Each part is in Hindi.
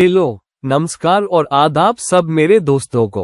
हेलो, नमस्कार और आदाब सब मेरे दोस्तों को।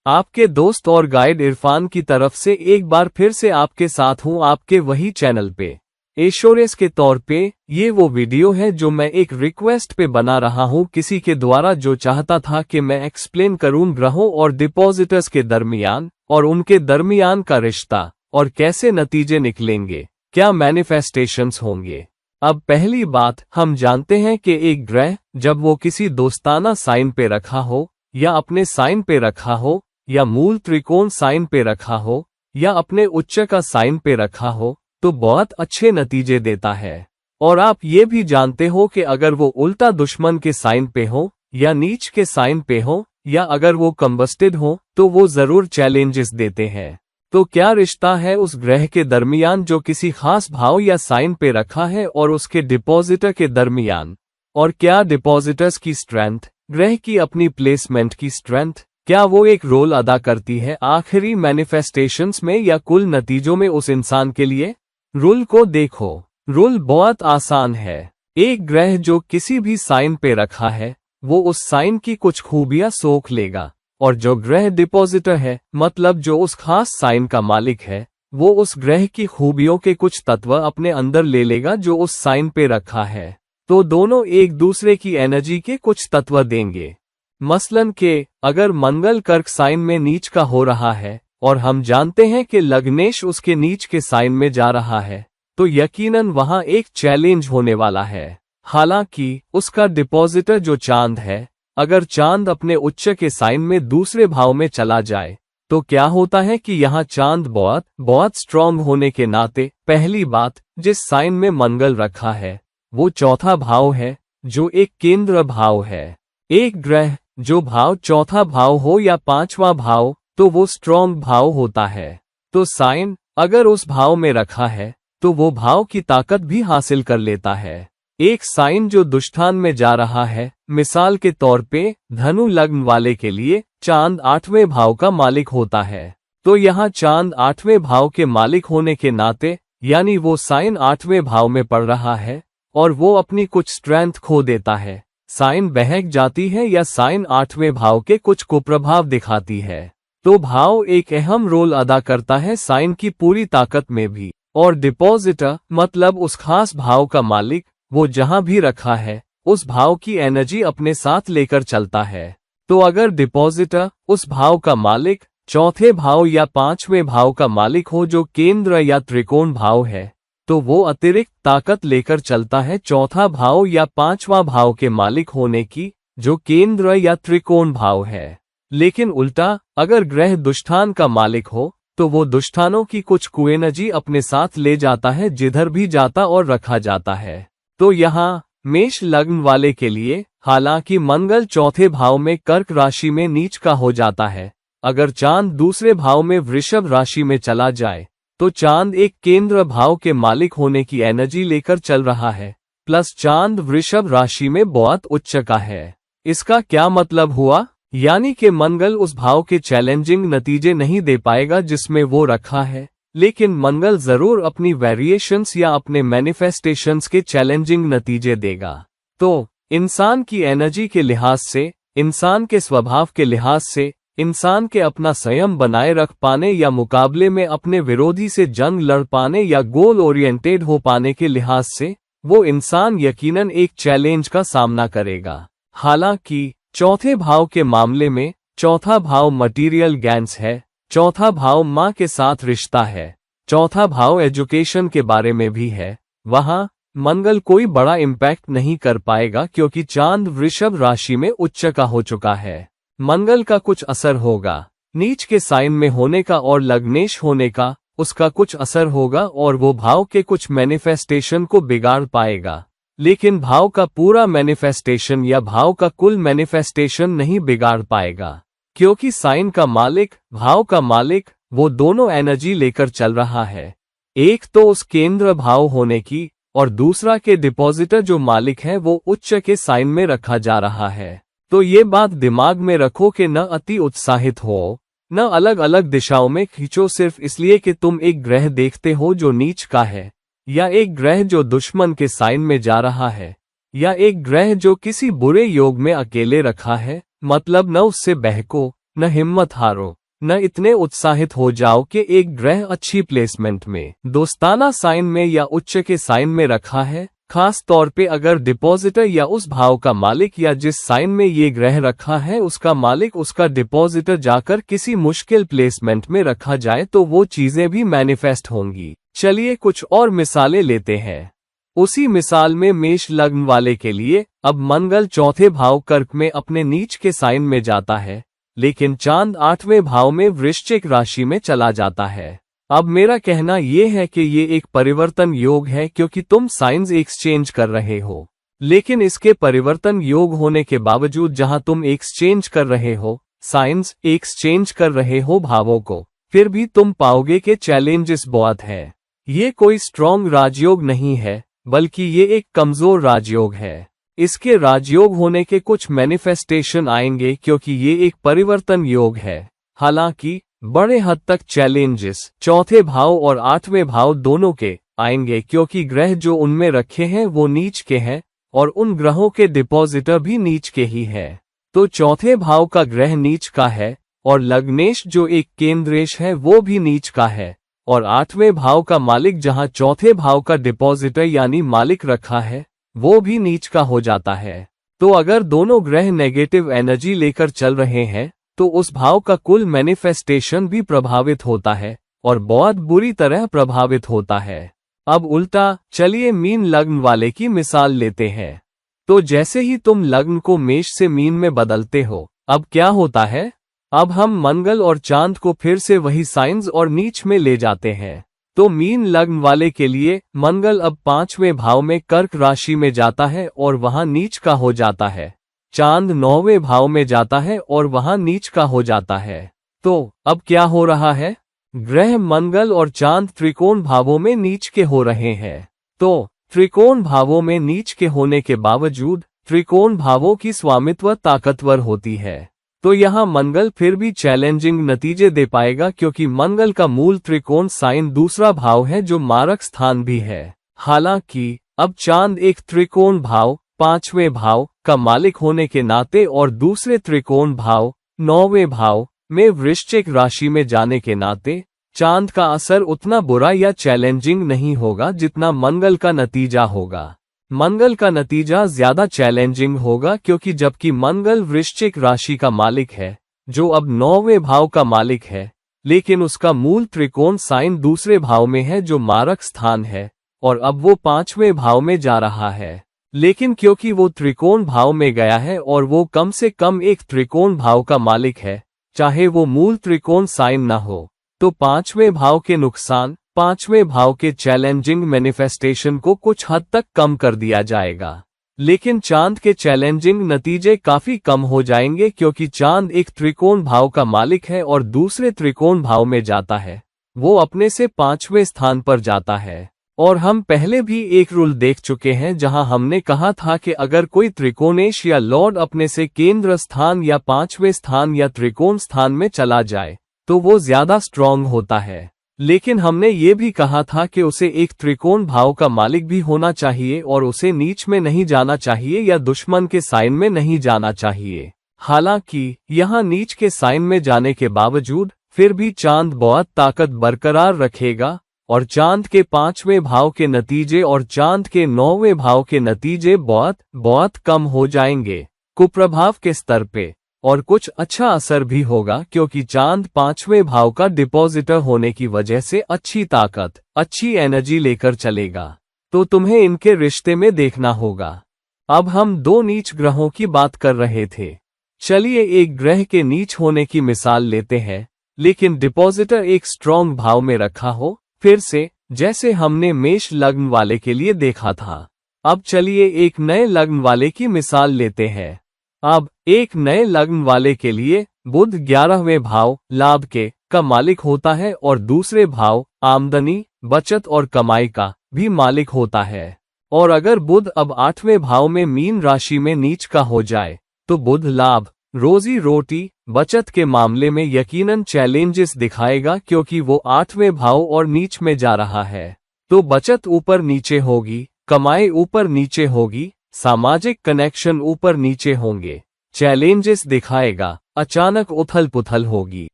आपके दोस्त और गाइड इरफान की तरफ से एक बार फिर से आपके साथ हूं आपके वही चैनल पे। एश्योरेंस के तौर पे ये वो वीडियो है जो मैं एक रिक्वेस्ट पे बना रहा हूं किसी के द्वारा, जो चाहता था कि मैं एक्सप्लेन करूं ग्रहों और डिपॉजिटर्स के दरमियान और उनके दरमियान का रिश्ता और कैसे नतीजे निकलेंगे, क्या मैनिफेस्टेशंस होंगे। अब पहली बात, हम जानते हैं कि एक ग्रह जब वो किसी दोस्ताना साइन पे रखा हो या अपने साइन पे रखा हो या मूल त्रिकोण साइन पे रखा हो या अपने उच्च का साइन पे रखा हो तो बहुत अच्छे नतीजे देता है। और आप ये भी जानते हो कि अगर वो उल्टा दुश्मन के साइन पे हो या नीच के साइन पे हो या अगर वो कंबस्टेड हो तो वो जरूर चैलेंजेस देते हैं। तो क्या रिश्ता है उस ग्रह के दरमियान जो किसी खास भाव या साइन पे रखा है और उसके डिपॉजिटर के दरमियान, और क्या डिपॉजिटर्स की स्ट्रेंथ, ग्रह की अपनी प्लेसमेंट की स्ट्रेंथ, क्या वो एक रोल अदा करती है आखिरी मैनिफेस्टेशंस में या कुल नतीजों में उस इंसान के लिए। रूल को देखो। रूल बहुत आसान है। एक ग्रह जो किसी भी साइन पे रखा है वो उस साइन की कुछ खूबियां सोख लेगा, और जो ग्रह डिपॉजिटर है मतलब जो उस खास साइन का मालिक है वो उस ग्रह की खूबियों के कुछ तत्व अपने अंदर ले लेगा जो उस साइन पे रखा है। तो दोनों एक दूसरे की एनर्जी के कुछ तत्व देंगे। मसलन के अगर मंगल कर्क साइन में नीच का हो रहा है और हम जानते हैं कि लग्नेश उसके नीच के साइन में जा रहा है तो यकीनन वहां एक चैलेंज होने वाला है। हालांकि उसका डिपॉजिटर जो चांद है, अगर चांद अपने उच्च के साइन में दूसरे भाव में चला जाए तो क्या होता है कि यहाँ चांद बहुत स्ट्रांग होने के नाते, पहली बात, जिस साइन में मंगल रखा है वो चौथा भाव है जो एक केंद्र भाव है। एक ग्रह जो भाव चौथा भाव हो या पांचवा भाव तो वो स्ट्रांग भाव होता है। तो साइन अगर उस भाव में रखा है तो वो भाव की ताकत भी हासिल कर लेता है। एक साइन जो दुष्टान में जा रहा है, मिसाल के तौर पे धनु लग्न वाले के लिए चांद 8वें भाव का मालिक होता है। तो यहाँ चांद 8वें भाव के मालिक होने के नाते यानी वो साइन 8वें भाव में पड़ रहा है और वो अपनी कुछ स्ट्रेंथ खो देता है, साइन बहक जाती है या साइन 8वें भाव के कुछ कुप्रभाव दिखाती है। तो भाव एक अहम रोल अदा करता है साइन की पूरी ताकत में भी। और डिपॉजिटर मतलब उस खास भाव का मालिक, वो जहां भी रखा है उस भाव की एनर्जी अपने साथ लेकर चलता है। तो अगर डिपॉजिटर उस भाव का मालिक चौथे भाव या पांचवें भाव का मालिक हो जो केंद्र या त्रिकोण भाव है तो वो अतिरिक्त ताकत लेकर चलता है चौथा भाव या पांचवा भाव के मालिक होने की जो केंद्र या त्रिकोण भाव है। लेकिन उल्टा, अगर ग्रह दुष्टान का मालिक हो तो वो दुष्टानों की कुछ कुएनर्जी अपने साथ ले जाता है जिधर भी जाता और रखा जाता है। तो यहाँ मेष लग्न वाले के लिए, हालांकि मंगल चौथे भाव में कर्क राशि में नीच का हो जाता है, अगर चांद दूसरे भाव में वृषभ राशि में चला जाए तो चांद एक केंद्र भाव के मालिक होने की एनर्जी लेकर चल रहा है, प्लस चांद वृषभ राशि में बहुत उच्च का है। इसका क्या मतलब हुआ? यानी कि मंगल उस भाव के चैलेंजिंग नतीजे नहीं दे पाएगा जिसमें वो रखा है, लेकिन मंगल जरूर अपनी वेरिएशंस या अपने मैनिफेस्टेशंस के चैलेंजिंग नतीजे देगा। तो इंसान की एनर्जी के लिहाज से, इंसान के स्वभाव के लिहाज से, इंसान के अपना संयम बनाए रख पाने या मुकाबले में अपने विरोधी से जंग लड़ पाने या गोल ओरिएंटेड हो पाने के लिहाज से वो इंसान यकीनन एक चैलेंज का सामना करेगा। हालांकि चौथे भाव के मामले में चौथा भाव मटीरियल गेन्स है, चौथा भाव माँ के साथ रिश्ता है, चौथा भाव एजुकेशन के बारे में भी है, वहां मंगल कोई बड़ा इम्पैक्ट नहीं कर पाएगा क्योंकि चांद वृषभ राशि में उच्च का हो चुका है। मंगल का कुछ असर होगा नीच के साइन में होने का और लग्नेश होने का, उसका कुछ असर होगा और वो भाव के कुछ मैनिफेस्टेशन को बिगाड़ पाएगा, लेकिन भाव का पूरा मैनिफेस्टेशन या भाव का कुल मैनिफेस्टेशन नहीं बिगाड़ पाएगा क्योंकि साइन का मालिक, भाव का मालिक, वो दोनों एनर्जी लेकर चल रहा है, एक तो उस केंद्र भाव होने की और दूसरा के डिपॉजिटर जो मालिक है वो उच्च के साइन में रखा जा रहा है। तो ये बात दिमाग में रखो कि न अति उत्साहित हो, न अलग अलग दिशाओं में खींचो सिर्फ इसलिए कि तुम एक ग्रह देखते हो जो नीच का है या एक ग्रह जो दुश्मन के साइन में जा रहा है या एक ग्रह जो किसी बुरे योग में अकेले रखा है, मतलब न उससे बहको, न हिम्मत हारो, न इतने उत्साहित हो जाओ कि एक ग्रह अच्छी प्लेसमेंट में, दोस्ताना साइन में या उच्च के साइन में रखा है। खास तौर पे अगर डिपॉजिटर या उस भाव का मालिक या जिस साइन में ये ग्रह रखा है उसका मालिक उसका डिपॉजिटर जाकर किसी मुश्किल प्लेसमेंट में रखा जाए तो वो चीजें भी मैनिफेस्ट होंगी। चलिए कुछ और मिसालें लेते हैं। उसी मिसाल में मेष लग्न वाले के लिए अब मंगल चौथे भाव कर्क में अपने नीच के साइन में जाता है, लेकिन चांद 8वें भाव में वृश्चिक राशि में चला जाता है। अब मेरा कहना यह है कि ये एक परिवर्तन योग है क्योंकि तुम साइंस एक्सचेंज कर रहे हो, लेकिन इसके परिवर्तन योग होने के बावजूद जहां तुम एक्सचेंज कर रहे हो, साइंस एक्सचेंज कर रहे हो भावों को, फिर भी तुम पाओगे कि चैलेंजेस बहुत है। ये कोई स्ट्रॉन्ग राजयोग नहीं है, बल्कि ये एक कमजोर राजयोग है। इसके राजयोग होने के कुछ मैनिफेस्टेशन आएंगे क्योंकि ये एक परिवर्तन योग है। हालांकि बड़े हद तक चैलेंजेस चौथे भाव और 8वें भाव दोनों के आएंगे क्योंकि ग्रह जो उनमें रखे हैं वो नीच के हैं और उन ग्रहों के डिपॉजिटर भी नीच के ही है। तो चौथे भाव का ग्रह नीच का है और लग्नेश जो एक केंद्रेश है वो भी नीच का है, और 8वें भाव का मालिक जहां चौथे भाव का डिपॉजिटर यानी मालिक रखा है वो भी नीच का हो जाता है। तो अगर दोनों ग्रह नेगेटिव एनर्जी लेकर चल रहे हैं तो उस भाव का कुल मैनिफेस्टेशन भी प्रभावित होता है और बहुत बुरी तरह प्रभावित होता है। अब उल्टा चलिए मीन लग्न वाले की मिसाल लेते हैं। तो जैसे ही तुम लग्न को मेष से मीन में बदलते हो, अब क्या होता है? अब हम मंगल और चांद को फिर से वही साइंस और नीच में ले जाते हैं। तो मीन लग्न वाले के लिए मंगल अब 5वें भाव में कर्क राशि में जाता है और वहां नीच का हो जाता है। चांद 9वें भाव में जाता है और वहां नीच का हो जाता है। तो अब क्या हो रहा है? ग्रह मंगल और चांद त्रिकोण भावों में नीच के हो रहे हैं। तो त्रिकोण भावों में नीच के होने के बावजूद त्रिकोण भावों की स्वामित्व ताकतवर होती है। तो यहाँ मंगल फिर भी चैलेंजिंग नतीजे दे पाएगा क्योंकि मंगल का मूल त्रिकोण साइन दूसरा भाव है जो मारक स्थान भी है। हालांकि अब चांद एक त्रिकोण भाव 5वें भाव का मालिक होने के नाते और दूसरे त्रिकोण भाव 9वें भाव में वृश्चिक राशि में जाने के नाते चांद का असर उतना बुरा या चैलेंजिंग नहीं होगा जितना मंगल का नतीजा होगा। मंगल का नतीजा ज्यादा चैलेंजिंग होगा क्योंकि जबकि मंगल वृश्चिक राशि का मालिक है जो अब 9वें भाव का मालिक है, लेकिन उसका मूल त्रिकोण साइन दूसरे भाव में है जो मारक स्थान है और अब वो 5वें भाव में जा रहा है। लेकिन क्योंकि वो त्रिकोण भाव में गया है और वो कम से कम एक त्रिकोण भाव का मालिक है, चाहे वो मूल त्रिकोण साइन ना हो, तो 5वें भाव के नुकसान 5वें भाव के चैलेंजिंग मैनिफेस्टेशन को कुछ हद तक कम कर दिया जाएगा। लेकिन चांद के चैलेंजिंग नतीजे काफी कम हो जाएंगे क्योंकि चांद एक त्रिकोण भाव का मालिक है और दूसरे त्रिकोण भाव में जाता है, वो अपने से 5वें स्थान पर जाता है। और हम पहले भी एक रूल देख चुके हैं जहां हमने कहा था कि अगर कोई त्रिकोणेश या लॉर्ड अपने से केंद्र स्थान या 5वें स्थान या त्रिकोण स्थान में चला जाए तो वो ज्यादा स्ट्रॉन्ग होता है। लेकिन हमने ये भी कहा था कि उसे एक त्रिकोण भाव का मालिक भी होना चाहिए और उसे नीच में नहीं जाना चाहिए या दुश्मन के साइन में नहीं जाना चाहिए। हालांकि यहाँ नीच के साइन में जाने के बावजूद फिर भी चांद बहुत ताकत बरकरार रखेगा और चांद के 5वें भाव के नतीजे और चांद के 9वें भाव के नतीजे बहुत बहुत कम हो जाएंगे कुप्रभाव के स्तर पे, और कुछ अच्छा असर भी होगा क्योंकि चांद 5वें भाव का डिपॉजिटर होने की वजह से अच्छी ताकत अच्छी एनर्जी लेकर चलेगा। तो तुम्हें इनके रिश्ते में देखना होगा। अब हम 2 नीच ग्रहों की बात कर रहे थे। चलिए एक ग्रह के नीच होने की मिसाल लेते हैं, लेकिन डिपॉजिटर एक स्ट्रॉन्ग भाव में रखा हो, फिर से जैसे हमने मेष लग्न वाले के लिए देखा था। अब चलिए एक नए लग्न वाले की मिसाल लेते हैं। अब एक नए लग्न वाले के लिए बुध 11वें भाव लाभ के का मालिक होता है और दूसरे भाव आमदनी बचत और कमाई का भी मालिक होता है। और अगर बुध अब 8वें भाव में मीन राशि में नीच का हो जाए तो बुध लाभ रोजी रोटी बचत के मामले में यकीनन चैलेंजेस दिखाएगा क्योंकि वो 8वें भाव और नीच में जा रहा है। तो बचत ऊपर नीचे होगी, कमाई ऊपर नीचे होगी, सामाजिक कनेक्शन ऊपर नीचे होंगे, चैलेंजेस दिखाएगा, अचानक उथल पुथल होगी।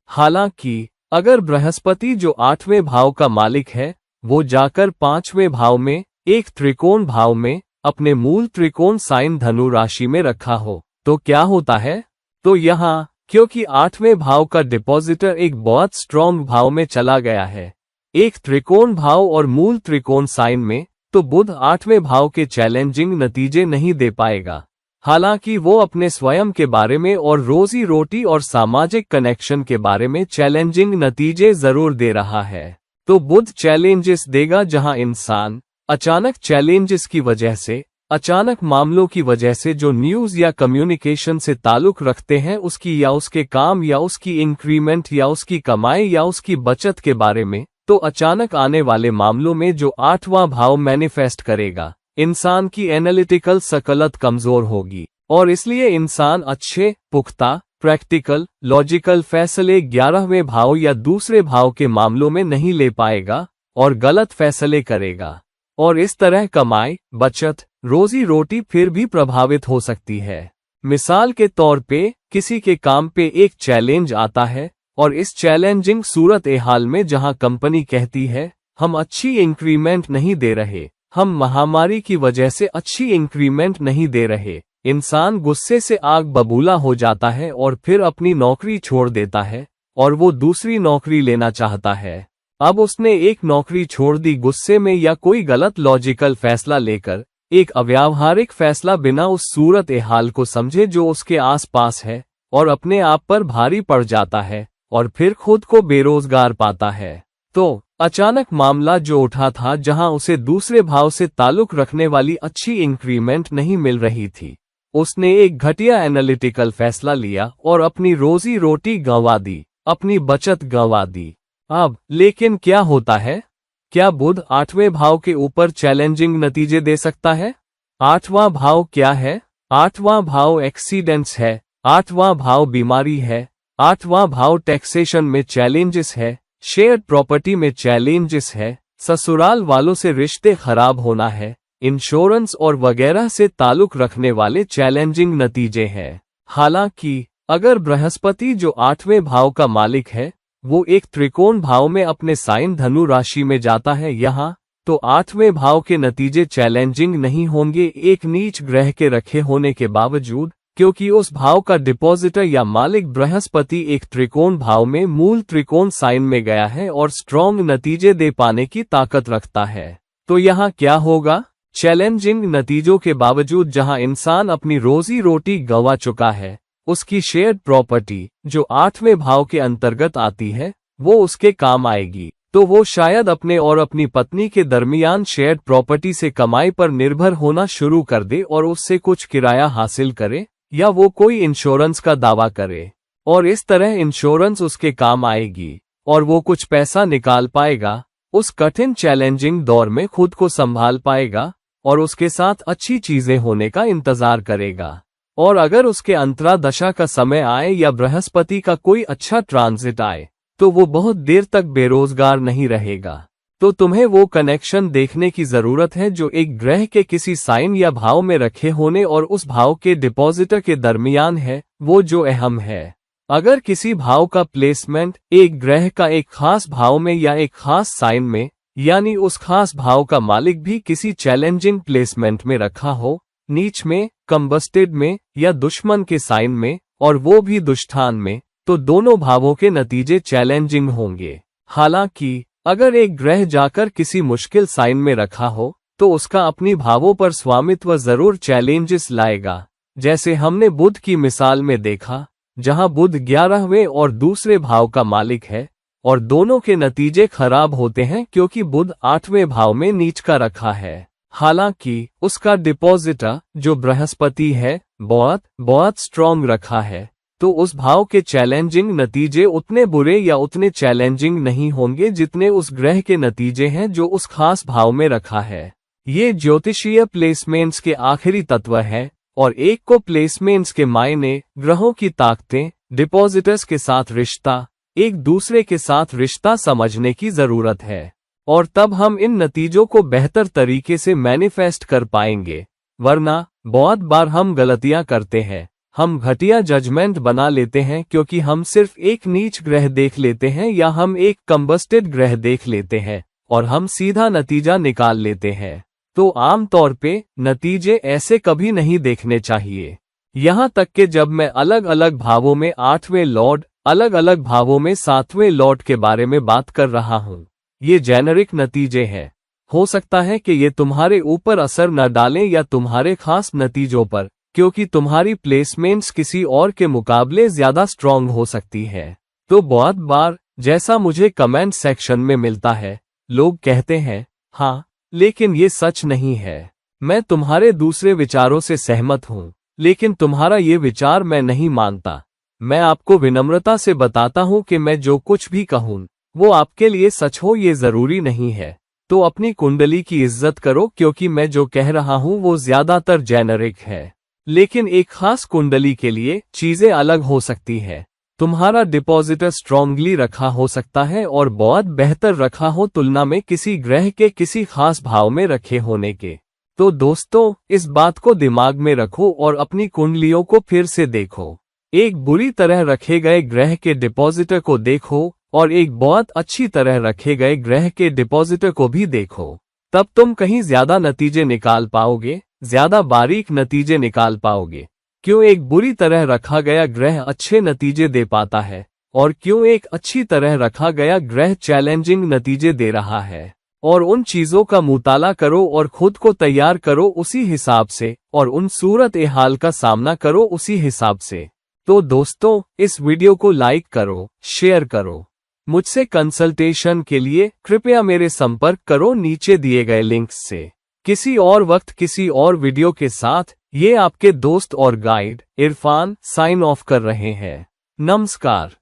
हालांकि अगर बृहस्पति जो 8वें भाव का मालिक है वो जाकर 5वें भाव में एक त्रिकोण भाव में अपने मूल त्रिकोण साइन धनु राशि में रखा हो तो क्या होता है? तो यहाँ क्योंकि 8वें भाव का डिपॉजिटर एक बहुत स्ट्रॉन्ग भाव में चला गया है, एक त्रिकोण भाव और मूल त्रिकोण साइन में, तो बुध 8वें भाव के चैलेंजिंग नतीजे नहीं दे पाएगा। हालांकि वो अपने स्वयं के बारे में और रोजी रोटी और सामाजिक कनेक्शन के बारे में चैलेंजिंग नतीजे जरूर दे रहा है। तो बुध चैलेंजेस देगा जहां इंसान अचानक चैलेंजेस की वजह से, अचानक मामलों की वजह से जो न्यूज या कम्युनिकेशन से ताल्लुक रखते हैं उसकी या उसके काम या उसकी इंक्रीमेंट या उसकी कमाई या उसकी बचत के बारे में, तो अचानक आने वाले मामलों में जो 8वां भाव मैनिफेस्ट करेगा, इंसान की एनालिटिकल सकलत कमजोर होगी और इसलिए इंसान अच्छे, पुख्ता, प्रैक्टिकल, लॉजिकल फैसले 11वें भाव या दूसरे भाव के मामलों में नहीं ले पाएगा और गलत फैसले करेगा और इस तरह कमाई, बचत, रोजी रोटी फिर भी प्रभावित हो सकती है। मिसाल के तौर पे किसी के काम पे एक चैलेंज आता है और इस चैलेंजिंग सूरत हाल में जहां कंपनी कहती है हम अच्छी इंक्रीमेंट नहीं दे रहे, हम महामारी की वजह से अच्छी इंक्रीमेंट नहीं दे रहे, इंसान गुस्से से आग बबूला हो जाता है और फिर अपनी नौकरी छोड़ देता है और वो दूसरी नौकरी लेना चाहता है। अब उसने एक नौकरी छोड़ दी गुस्से में या कोई गलत लॉजिकल फैसला लेकर, एक अव्यावहारिक फैसला बिना उस सूरत हाल को समझे जो उसके आसपास है, और अपने आप पर भारी पड़ जाता है और फिर खुद को बेरोजगार पाता है। तो अचानक मामला जो उठा था जहां उसे दूसरे भाव से ताल्लुक रखने वाली अच्छी इंक्रीमेंट नहीं मिल रही थी, उसने एक घटिया एनालिटिकल फैसला लिया और अपनी रोजी रोटी गंवा दी, अपनी बचत गंवा दी। अब लेकिन क्या होता है? क्या बुध 8वें भाव के ऊपर चैलेंजिंग नतीजे दे सकता है? 8वां भाव क्या है? 8वां भाव एक्सीडेंट्स है, 8वां भाव बीमारी है, 8वां भाव टैक्सेशन में चैलेंजेस है, शेयर्ड प्रॉपर्टी में चैलेंजेस है, ससुराल वालों से रिश्ते खराब होना है, इंश्योरेंस और वगैरह से ताल्लुक रखने वाले चैलेंजिंग नतीजे हैं। हालांकि अगर बृहस्पति जो 8वें भाव का मालिक है वो एक त्रिकोण भाव में अपने साइन धनु राशि में जाता है यहाँ, तो 8वें भाव के नतीजे चैलेंजिंग नहीं होंगे एक नीच ग्रह के रखे होने के बावजूद, क्योंकि उस भाव का डिपॉजिटर या मालिक बृहस्पति एक त्रिकोण भाव में मूल त्रिकोण साइन में गया है और स्ट्रॉन्ग नतीजे दे पाने की ताकत रखता है। तो यहाँ क्या होगा? चैलेंजिंग नतीजों के बावजूद जहां इंसान अपनी रोजी रोटी गंवा चुका है, उसकी शेयर्ड प्रॉपर्टी जो 8वें भाव के अंतर्गत आती है वो उसके काम आएगी। तो वो शायद अपने और अपनी पत्नी के दरमियान शेयर्ड प्रॉपर्टी से कमाई पर निर्भर होना शुरू कर दे और उससे कुछ किराया हासिल करे, या वो कोई इंश्योरेंस का दावा करे और इस तरह इंश्योरेंस उसके काम आएगी और वो कुछ पैसा निकाल पाएगा, उस कठिन चैलेंजिंग दौर में खुद को संभाल पाएगा और उसके साथ अच्छी चीजें होने का इंतजार करेगा। और अगर उसके अंतरादशा का समय आए या बृहस्पति का कोई अच्छा ट्रांजिट आए तो वो बहुत देर तक बेरोजगार नहीं रहेगा। तो तुम्हें वो कनेक्शन देखने की जरूरत है जो एक ग्रह के किसी साइन या भाव में रखे होने और उस भाव के डिपॉजिटर के दरमियान है, वो जो अहम है। अगर किसी भाव का प्लेसमेंट एक ग्रह का एक खास भाव में या एक खास साइन में, यानी उस खास भाव का मालिक भी किसी चैलेंजिंग प्लेसमेंट में रखा हो, नीच में, कंबस्टेड में या दुश्मन के साइन में, और वो भी दुष्टान में, तो दोनों भावों के नतीजे चैलेंजिंग होंगे। हालांकि अगर एक ग्रह जाकर किसी मुश्किल साइन में रखा हो तो उसका अपनी भावों पर स्वामित्व जरूर चैलेंजेस लाएगा, जैसे हमने बुध की मिसाल में देखा, जहां बुध 11वें और दूसरे भाव का मालिक है और दोनों के नतीजे खराब होते हैं क्योंकि बुध 8वें भाव में नीच का रखा है। हालांकि उसका डिपॉजिटर जो बृहस्पति है बहुत स्ट्रॉन्ग रखा है, तो उस भाव के चैलेंजिंग नतीजे उतने बुरे या उतने चैलेंजिंग नहीं होंगे जितने उस ग्रह के नतीजे हैं जो उस खास भाव में रखा है। ये ज्योतिषीय प्लेसमेंट्स के आखिरी तत्व है और एक को प्लेसमेंट्स के मायने, ग्रहों की ताकतें, डिपॉजिटर्स के साथ रिश्ता, एक दूसरे के साथ रिश्ता समझने की जरूरत है और तब हम इन नतीजों को बेहतर तरीके से मैनिफेस्ट कर पाएंगे। वरना बहुत बार हम गलतियां करते हैं, हम घटिया जजमेंट बना लेते हैं क्योंकि हम सिर्फ एक नीच ग्रह देख लेते हैं या हम एक कंबस्टेड ग्रह देख लेते हैं और हम सीधा नतीजा निकाल लेते हैं। तो आमतौर पे नतीजे ऐसे कभी नहीं देखने चाहिए। यहाँ तक कि जब मैं अलग अलग भावों में 8वें लॉर्ड, अलग अलग भावों में 7वें लॉर्ड के बारे में बात कर रहा हूँ, ये जेनेरिक नतीजे हैं। हो सकता है कि ये तुम्हारे ऊपर असर न डालें या तुम्हारे खास नतीजों पर, क्योंकि तुम्हारी प्लेसमेंट्स किसी और के मुकाबले ज्यादा स्ट्रॉन्ग हो सकती है। तो बहुत बार जैसा मुझे कमेंट सेक्शन में मिलता है, लोग कहते हैं हाँ लेकिन ये सच नहीं है, मैं तुम्हारे दूसरे विचारों से सहमत हूँ लेकिन तुम्हारा ये विचार मैं नहीं मानता। मैं आपको विनम्रता से बताता हूँ कि मैं जो कुछ भी कहूँ वो आपके लिए सच हो ये जरूरी नहीं है। तो अपनी कुंडली की इज्जत करो क्योंकि मैं जो कह रहा हूँ वो ज्यादातर जेनेरिक है, लेकिन एक खास कुंडली के लिए चीजें अलग हो सकती है। तुम्हारा डिपॉजिटर स्ट्रांगली रखा हो सकता है और बहुत बेहतर रखा हो तुलना में किसी ग्रह के किसी खास भाव में रखे होने के। तो दोस्तों, इस बात को दिमाग में रखो और अपनी कुंडलियों को फिर से देखो। एक बुरी तरह रखे गए ग्रह के डिपॉजिटर को देखो और एक बहुत अच्छी तरह रखे गए ग्रह के डिपॉजिटर को भी देखो। तब तुम कहीं ज्यादा नतीजे निकाल पाओगे, ज्यादा बारीक नतीजे निकाल पाओगे। क्यों एक बुरी तरह रखा गया ग्रह अच्छे नतीजे दे पाता है और क्यों एक अच्छी तरह रखा गया ग्रह चैलेंजिंग नतीजे दे रहा है। और उन चीजों का मुताला करो और खुद को तैयार करो उसी हिसाब से और उन सूरत ए हाल का सामना करो उसी हिसाब से। तो दोस्तों, इस वीडियो को लाइक करो, शेयर करो। मुझसे कंसल्टेशन के लिए कृपया मेरे संपर्क करो नीचे दिए गए लिंक्स से। किसी और वक्त किसी और वीडियो के साथ ये आपके दोस्त और गाइड इरफान साइन ऑफ कर रहे हैं। नमस्कार।